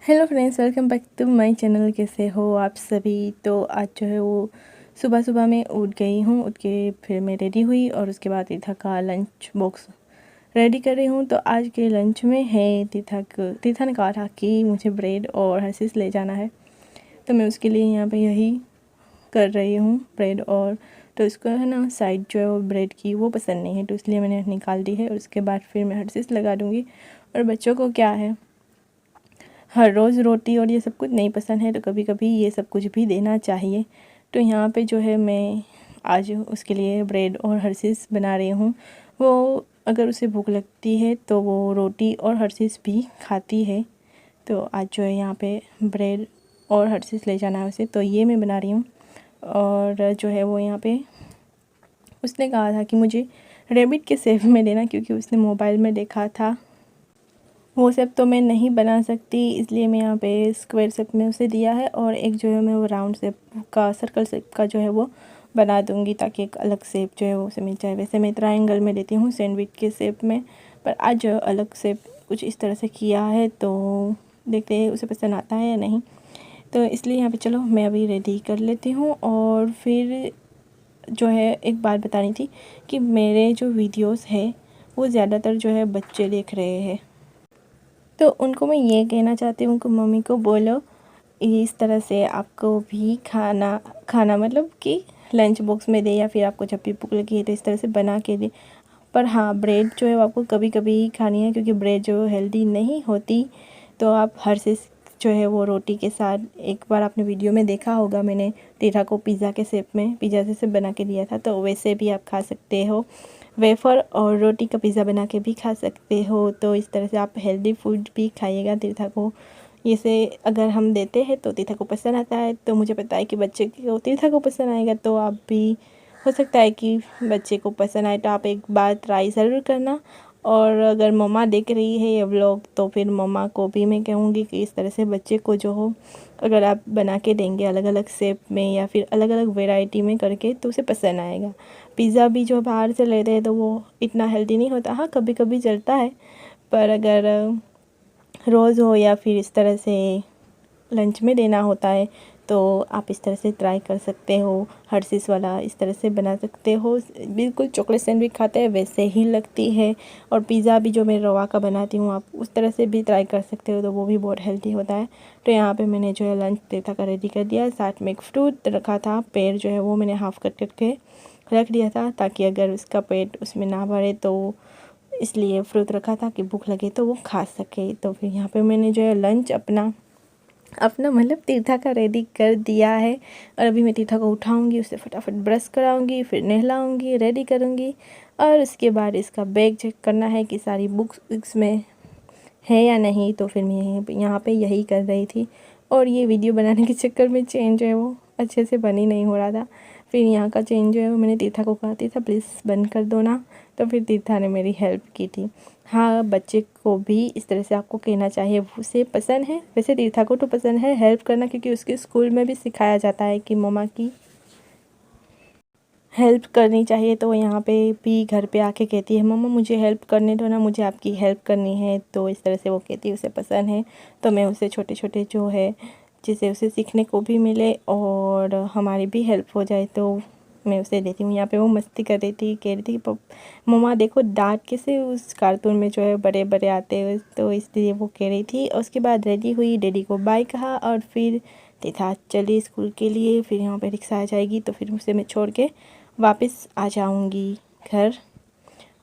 Hello friends, welcome back to my channel. कैसे हो आप सभी। तो आज जो है वो सुबह सुबह मैं उठ गई हूँ। उठ के फिर मैं रेडी हुई और उसके बाद तीथा का लंच बॉक्स रेडी कर रही हूँ। तो आज के लंच में है तीथा ने कहा था कि मुझे ब्रेड और हर्षिस ले जाना है, तो मैं उसके लिए यहाँ पे यही कर रही हूँ, ब्रेड। और तो इसको है ना साइड जो है वो ब्रेड की वो पसंद नहीं है, तो इसलिए मैंने निकाल दी है। और उसके बाद फिर मैं हर्षिस लगा दूँगी। और बच्चों को क्या है, हर रोज़ रोटी और ये सब कुछ नहीं पसंद है, तो कभी कभी ये सब कुछ भी देना चाहिए। तो यहाँ पे जो है मैं आज उसके लिए ब्रेड और हर्षिस बना रही हूँ। वो अगर उसे भूख लगती है तो वो रोटी और हर्षिस भी खाती है। तो आज जो है यहाँ पे ब्रेड और हर्षिस ले जाना है उसे, तो ये मैं बना रही हूँ। और जो है वो यहाँ पे उसने कहा था कि मुझे रेबिट के शेप में देना, क्योंकि उसने मोबाइल में देखा था। वो सब तो मैं नहीं बना सकती, इसलिए मैं यहाँ पे स्क्वायर शेप में उसे दिया है। और एक जो है मैं वो राउंड शेप का, सर्कल शेप का जो है वो बना दूँगी, ताकि एक अलग शेप जो है वो उसे मिल जाए। वैसे मैं ट्रायंगल में देती हूँ सैंडविच के शेप में, पर आज जो अलग शेप कुछ इस तरह से किया है, तो देखते हैं उसे पसंद आता है या नहीं। तो इसलिए यहाँ पे चलो मैं अभी रेडी कर लेती हूँ। और फिर जो है एक बात बतानी थी कि मेरे जो वीडियोस है वो ज़्यादातर जो है बच्चे देख रहे हैं, तो उनको मैं ये कहना चाहती हूँ, उनको मम्मी को बोलो इस तरह से आपको भी खाना खाना मतलब कि लंच बॉक्स में दे, या फिर आपको जब भी भूख लगी है तो इस तरह से बना के दे। पर हाँ, ब्रेड जो है वो आपको कभी कभी ही खानी है, क्योंकि ब्रेड जो हेल्दी नहीं होती। तो आप हर से जो है वो रोटी के साथ, एक बार आपने वीडियो में देखा होगा, मैंने टीठा को पिज़्ज़ा के शेप में पिज़्ज़ा जैसे बना के दिया था, तो वैसे भी आप खा सकते हो। वेफ़र और रोटी का पिज़्ज़ा बना के भी खा सकते हो। तो इस तरह से आप हेल्दी फूड भी खाइएगा। तीर्था को इसे अगर हम देते हैं तो तीर्था को पसंद आता है, तो मुझे पता है कि बच्चे को तीर्था को पसंद आएगा, तो आप भी हो सकता है कि बच्चे को पसंद आए। तो आप एक बार ट्राई ज़रूर करना। और अगर मम्मा देख रही है ये व्लॉग, तो फिर मम्मा को भी मैं कहूँगी कि इस तरह से बच्चे को जो हो, अगर आप बना के देंगे अलग अलग शेप में या फिर अलग अलग वेराइटी में करके, तो उसे पसंद आएगा। पिज़्ज़ा भी जो बाहर से लेते हैं तो वो इतना हेल्दी नहीं होता। हाँ, कभी कभी चलता है, पर अगर रोज़ हो या फिर इस तरह से लंच में देना होता है, तो आप इस तरह से ट्राई कर सकते हो। हर्षिस वाला इस तरह से बना सकते हो, बिल्कुल चॉकलेट सैंडविच खाते हैं वैसे ही लगती है। और पिज़्ज़ा भी जो मैं रवा का बनाती हूँ, आप उस तरह से भी ट्राई कर सकते हो, तो वो भी बहुत हेल्दी होता है। तो यहाँ पे मैंने जो है लंच तीर्था का रेडी कर दिया। साथ में एक फ्रूट रखा था, पेड़ जो है वो मैंने हाफ़ कट करके रख दिया था, ताकि अगर उसका पेट उसमें ना भरे, तो इसलिए फ्रूट रखा था कि भूख लगे तो वो खा सके। तो फिर यहाँ पे मैंने जो है लंच अपना अपना मतलब तीर्था का रेडी कर दिया है। और अभी मैं तीर्था को उठाऊंगी, उसे फटाफट ब्रश कराऊंगी, फिर नहलाऊंगी, रेडी करूंगी। और उसके बाद इसका बैग चेक करना है कि सारी बुक्स इसमें है या नहीं। तो फिर मैं यहाँ पे यही कर रही थी। और ये वीडियो बनाने के चक्कर में चेन जो है वो अच्छे से बन ही नहीं हो रहा था। फिर यहाँ का चेन जो है वो मैंने तीर्था को कहा, तीर्था प्लीज़ बंद कर दो ना। तो फिर तीर्था ने मेरी हेल्प की थी। हाँ, बच्चे को भी इस तरह से आपको कहना चाहिए, उसे पसंद है। वैसे तीर्था को तो पसंद है हेल्प करना, क्योंकि उसके स्कूल में भी सिखाया जाता है कि मम्मा की हेल्प करनी चाहिए। तो यहाँ पे भी घर पे आके कहती है, मम्मा मुझे हेल्प करने दो ना, मुझे आपकी हेल्प करनी है। तो इस तरह से वो कहती है, उसे पसंद है। तो मैं उसे छोटे छोटे जो है, जिसे उसे सीखने को भी मिले और हमारी भी हेल्प हो जाए, तो मैं उसे देती हूँ। यहाँ पे वो मस्ती कर रही थी, कह रही थी कि मम्मा देखो दांत कैसे उस कार्टून में जो है बड़े बड़े आते हैं, तो इसलिए वो कह रही थी। और उसके बाद रेडी हुई, डैडी को बाय कहा और फिर देखा चली स्कूल के लिए। फिर यहाँ पे रिक्शा आ जाएगी, तो फिर उसे मैं छोड़ के वापस आ जाऊंगी घर।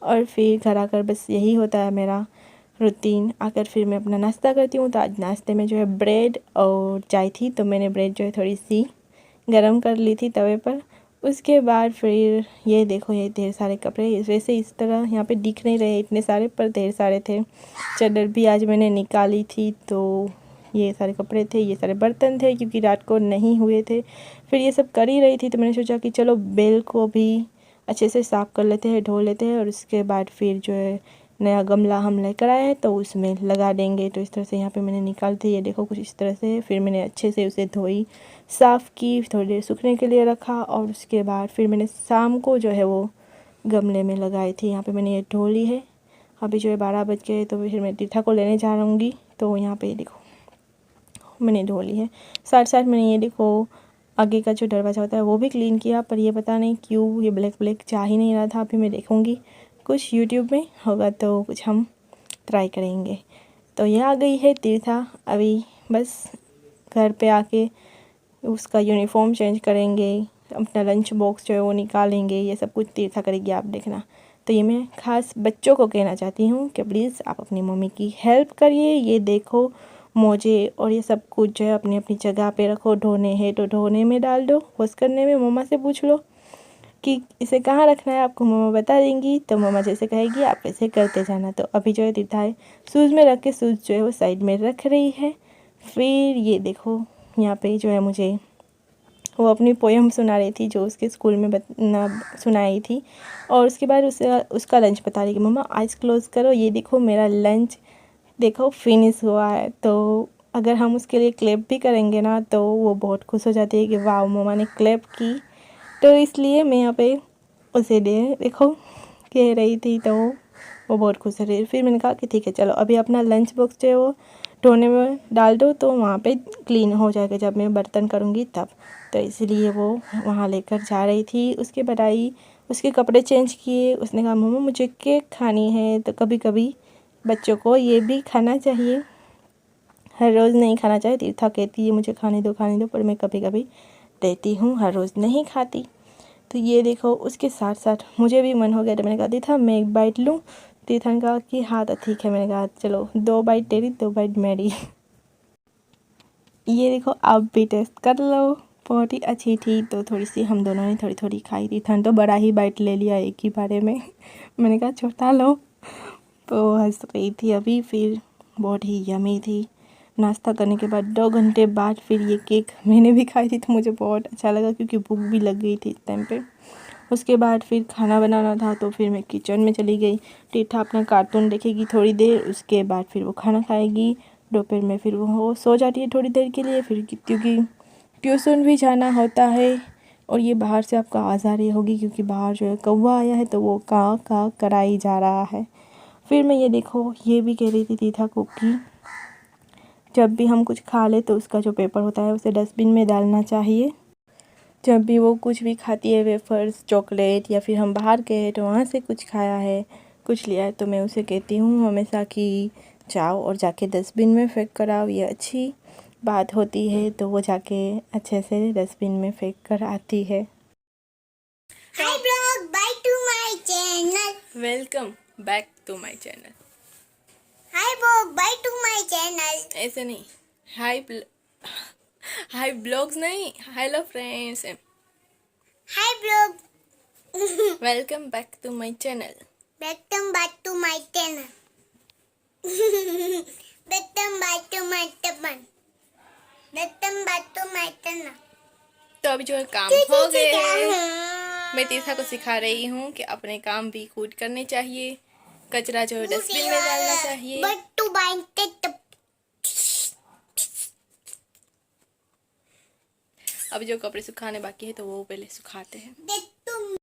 और फिर घर आकर बस यही होता है मेरा रूटीन। आकर फिर मैं अपना नाश्ता करती हूँ। तो आज नाश्ते में जो है ब्रेड और चाय थी, तो मैंने ब्रेड जो है थोड़ी सी गरम कर ली थी तवे पर। उसके बाद फिर ये देखो, ये ढेर सारे कपड़े, वैसे इस तरह यहाँ पे दिख नहीं रहे इतने सारे, पर ढेर सारे थे। चादर भी आज मैंने निकाली थी, तो ये सारे कपड़े थे, ये सारे बर्तन थे, क्योंकि रात को नहीं हुए थे। फिर ये सब कर ही रही थी, तो मैंने सोचा कि चलो बेल को भी अच्छे से साफ़ कर लेते हैं, धो लेते हैं। और उसके बाद फिर जो है नया गमला हम लेकर आए हैं, तो उसमें लगा देंगे। तो इस तरह से यहाँ पे मैंने निकाल दी, ये देखो कुछ इस तरह से। फिर मैंने अच्छे से उसे धोई, साफ़ की, थोड़ी देर सूखने के लिए रखा। और उसके बाद फिर मैंने शाम को जो है वो गमले में लगाई थी। यहाँ पे मैंने ये धो ली है। अभी जो है 12 बज गए, तो फिर मैं तीर्था को लेने जा रहूँगी। तो यहाँ पे देखो मैंने धो ली है। साथ साथ मैंने ये देखो आगे का जो दरवाज़ा होता है वो भी क्लीन किया, पर ये पता नहीं क्यों ये ब्लैक ब्लैक जा ही नहीं रहा था। अभी मैं देखूँगी, कुछ यूट्यूब में होगा तो कुछ हम ट्राई करेंगे। तो ये आ गई है तीर्था, अभी बस घर पे आके उसका यूनिफॉर्म चेंज करेंगे, अपना लंच बॉक्स जो है वो निकालेंगे, ये सब कुछ तीर्था करेगी, आप देखना। तो ये मैं ख़ास बच्चों को कहना चाहती हूँ कि प्लीज़ आप अपनी मम्मी की हेल्प करिए। ये देखो मोजे और ये सब कुछ जो है अपनी अपनी जगह पे रखो। धोने हैं तो धोने में डाल दो, वॉश करने में मम्मा से पूछ लो कि इसे कहाँ रखना है, आपको मम्मा बता देंगी। तो मम्मा जैसे कहेगी आप वैसे करते जाना। तो अभी जो है तीर्था है शूज़ में रख के शूज़ जो है वो साइड में रख रही है। फिर ये देखो यहाँ पे जो है मुझे वो अपनी पोएम सुना रही थी जो उसके स्कूल में सुनाई थी, और उसके बाद उसका लंच बता रही कि मम्मा आइज़ क्लोज़ करो, ये देखो मेरा लंच देखो फिनिश हुआ है। तो अगर हम उसके लिए क्लैप भी करेंगे ना तो वो बहुत खुश हो जाती है कि वाह मम्मा ने क्लैप की। तो इसलिए मैं यहाँ पे उसे देखो कह रही थी, तो वो बहुत खुश हो रही। फिर मैंने कहा कि ठीक है चलो अभी अपना लंच बॉक्स जो है वो धोने में डाल दो, तो वहाँ पे क्लीन हो जाएगा जब मैं बर्तन करूँगी तब। तो इसलिए वो वहाँ लेकर जा रही थी। उसके बाद आई, उसके कपड़े चेंज किए, उसने कहा मम्मा मुझे केक खानी है। तो कभी कभी बच्चों को ये भी खाना चाहिए, हर रोज़ नहीं खाना चाहिए। तीर्था कहती है मुझे खाने दो, पर मैं कभी कभी देती हूँ, हर रोज़ नहीं खाती। तो ये देखो उसके साथ साथ मुझे भी मन हो गया, तो मैंने कहा तीर्था मैं एक बाइट लूँ। तीर्था ने कहा कि हाँ तो ठीक है। मैंने कहा चलो 2 बाइट तेरी 2 बाइट मेरी। ये देखो आप भी टेस्ट कर लो, बहुत ही अच्छी थी। तो थोड़ी सी हम दोनों ने थोड़ी थोड़ी खाई थी। तीर्था ने तो बड़ा ही बाइट ले लिया एक ही बारे में। मैंने कहा छोटा लो, तो हंस रही थी अभी। फिर बहुत ही यमी थी। नाश्ता करने के बाद 2 घंटे बाद फिर ये केक मैंने भी खाई थी, तो मुझे बहुत अच्छा लगा क्योंकि भूख भी लग गई थी इस टाइम पे। उसके बाद फिर खाना बनाना था, तो फिर मैं किचन में चली गई। तीर्था अपना कार्टून देखेगी थोड़ी देर, उसके बाद फिर वो खाना खाएगी। दोपहर में फिर वो सो जाती है थोड़ी देर के लिए, फिर क्योंकि ट्यूशन भी जाना होता है। और ये बाहर से आपको आवाज़ आ रही होगी क्योंकि बाहर जो है कौवा आया है, तो वो का कराई जा रहा है। फिर मैं ये देखो ये भी कह रही थी तीर्था को कि जब भी हम कुछ खा ले तो उसका जो पेपर होता है उसे डस्टबिन में डालना चाहिए। जब भी वो कुछ भी खाती है, वेफर्स, चॉकलेट, या फिर हम बाहर गए तो वहाँ से कुछ खाया है, कुछ लिया है, तो मैं उसे कहती हूँ हमेशा कि जाओ और जाके डस्टबिन में फेंक कर आओ। ये अच्छी बात होती है, तो वो जाके अच्छे से डस्टबिन में फेंक कर आती है। Hi blog, back to my channel. Welcome back to my channel. Hi blog, back to my channel. ऐसे नहीं, हाय ब्लॉग्स नहीं, hello friends, hi blog, welcome back to my channel. welcome back to my channel. welcome back to my channel. welcome back to my channel. तो अभी जो है काम हो गए हैं। मैं तीर्था को सिखा रही हूँ कि अपने काम भी खुद करने चाहिए, कचरा जो है डस्टबिन में डालना चाहिए। But to bind it. अभी जो कपड़े सुखाने बाकी है तो वो पहले सुखाते हैं। तुम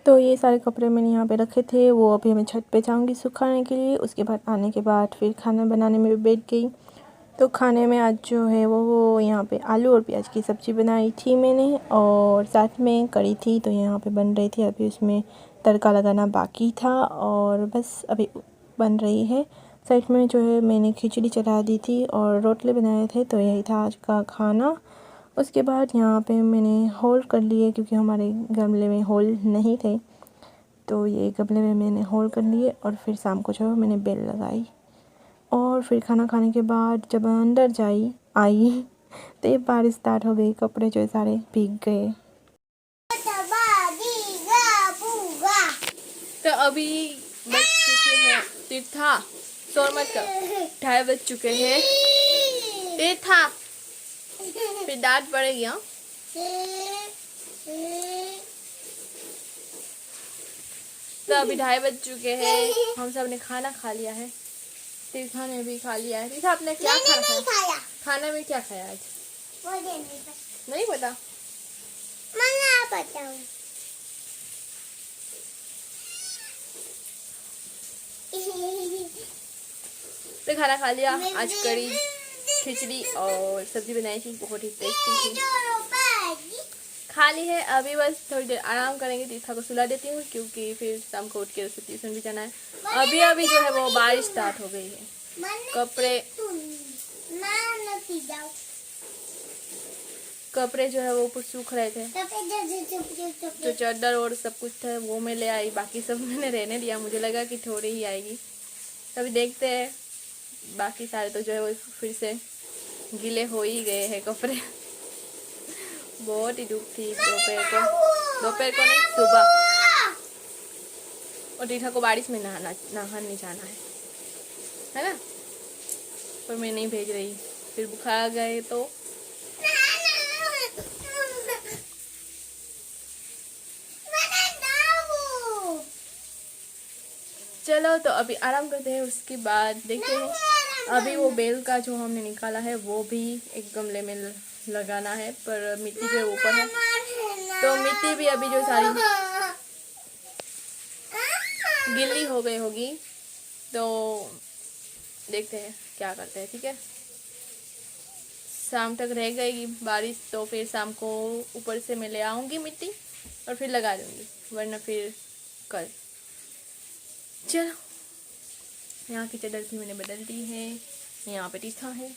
तो ये सारे कपड़े मैंने यहाँ पे रखे थे, वो अभी मैं छत पे जाऊँगी सुखाने के लिए। उसके बाद आने के बाद फिर खाना बनाने में बैठ गई। तो खाने में आज जो है वो यहाँ पे आलू और प्याज की सब्ज़ी बनाई थी मैंने, और साथ में कड़ी थी, तो यहाँ पे बन रही थी। अभी उसमें तड़का लगाना बाकी था और बस अभी बन रही है। साइड में जो है मैंने खिचड़ी चढ़ा दी थी और रोटले बनाए थे, तो यही था आज का खाना। उसके बाद यहाँ पे मैंने होल कर लिए क्योंकि हमारे गमले में होल नहीं थे, तो ये गमले में मैंने होल कर लिए। और फिर शाम को जो मैंने बेल लगाई, और फिर खाना खाने के बाद जब अंदर आई तो ये बारिश स्टार्ट हो गई, कपड़े जो है सारे भीग गए। तो अभी बज चुके हैं, तीर्था शोर मत कर, 2:30 बज चुके हैं। तीर्था फिर डांट पड़ेगी। हाँ, तो अभी 2:30 बज चुके हैं, हम सब ने खाना खा लिया है। तीर्था ने भी खा लिया है। तीर्था आपने क्या खाया? खाना में क्या खाया आज? नहीं पता। तो खाना खा लिया। आज कड़ी खिचड़ी और सब्जी बनाई थी, बहुत ही टेस्टी थी। खा ली है। अभी बस थोड़ी देर आराम करेंगे। तीर्था को सुला देती हूँ क्योंकि फिर शाम को उठ के उसे ट्यूशन भी जाना है। अभी जो है वो बारिश स्टार्ट हो गई है। कपड़े जो है वो ऊपर सूख रहे थे, जो चादर और सब कुछ था वो मैं ले आई, बाकी सब मैंने रहने दिया। मुझे लगा कि थोड़ी ही आएगी, तभी देखते हैं। बाकी सारे तो जो है वो फिर से गीले हो ही गए हैं कपड़े। बहुत ही धूप थी दोपहर को नहीं, सुबह। और रीठा को बारिश में नहाने जाना है ना, पर मैं नहीं भेज रही, फिर बुखार गए तो। चलो तो अभी आराम करते हैं, उसके बाद देखते हैं। अभी वो बेल का जो हमने निकाला है वो भी एक गमले में लगाना है, पर मिट्टी जो ऊपर है, तो मिट्टी भी अभी जो सारी गीली हो गई होगी, तो देखते हैं क्या करते हैं। ठीक है, शाम तक रह गई बारिश, तो फिर शाम को ऊपर से मैं ले आऊँगी मिट्टी और फिर लगा दूँगी, वरना फिर कल। चलो, यहाँ की चादर भी मैंने बदल दी है। यहाँ पे तीर्था है,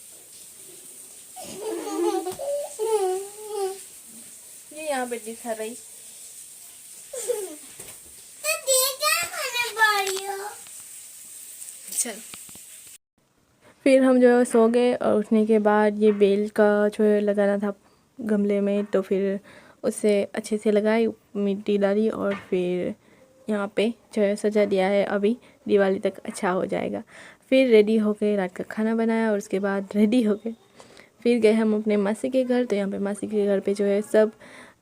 ये यहाँ पे तीर्था रही। चलो, फिर हम जो है सो गए और उठने के बाद ये बेल का जो है लगाना था गमले में, तो फिर उसे अच्छे से लगाई, मिट्टी डाली और फिर यहाँ पे जो है सजा दिया है। अभी दिवाली तक अच्छा हो जाएगा। फिर रेडी हो गए, रात का खाना बनाया और उसके बाद रेडी हो गए, फिर गए हम अपने मासी के घर। तो यहाँ पे मासी के घर पे जो है सब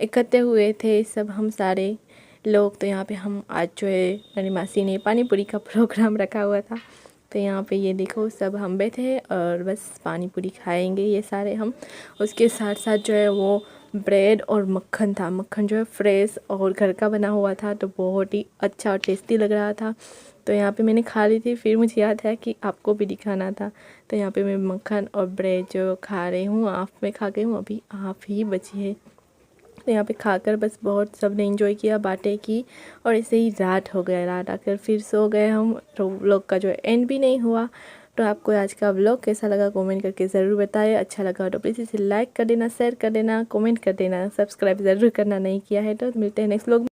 इकट्ठे हुए थे, सब हम सारे लोग। तो यहाँ पे हम आज जो है मेरी मासी ने पानी पूरी का प्रोग्राम रखा हुआ था, तो यहाँ पे ये देखो सब हम बैठे हैं और बस पानी पूरी खाएंगे ये सारे हम। उसके साथ साथ जो है वो ब्रेड और मक्खन था, मक्खन जो है फ्रेश और घर का बना हुआ था, तो बहुत ही अच्छा और टेस्टी लग रहा था। तो यहाँ पे मैंने खा ली थी, फिर मुझे याद है कि आपको भी दिखाना था। तो यहाँ पे मैं मक्खन और ब्रेड जो खा रही हूँ, हाफ में खा गई हूँ, अभी हाफ ही बची है। तो यहाँ पे खाकर बस बहुत सब ने एंजॉय किया, बातें की और ऐसे ही रात हो गया। रात आकर फिर सो गए हम, तो व्लॉग का जो एंड भी नहीं हुआ। तो आपको आज का व्लॉग कैसा लगा कमेंट करके ज़रूर बताएं। अच्छा लगा तो प्लीज़ इसे लाइक कर देना, शेयर कर देना, कमेंट कर देना, सब्सक्राइब ज़रूर करना नहीं किया है तो। मिलते हैं नेक्स्ट व्लॉग में।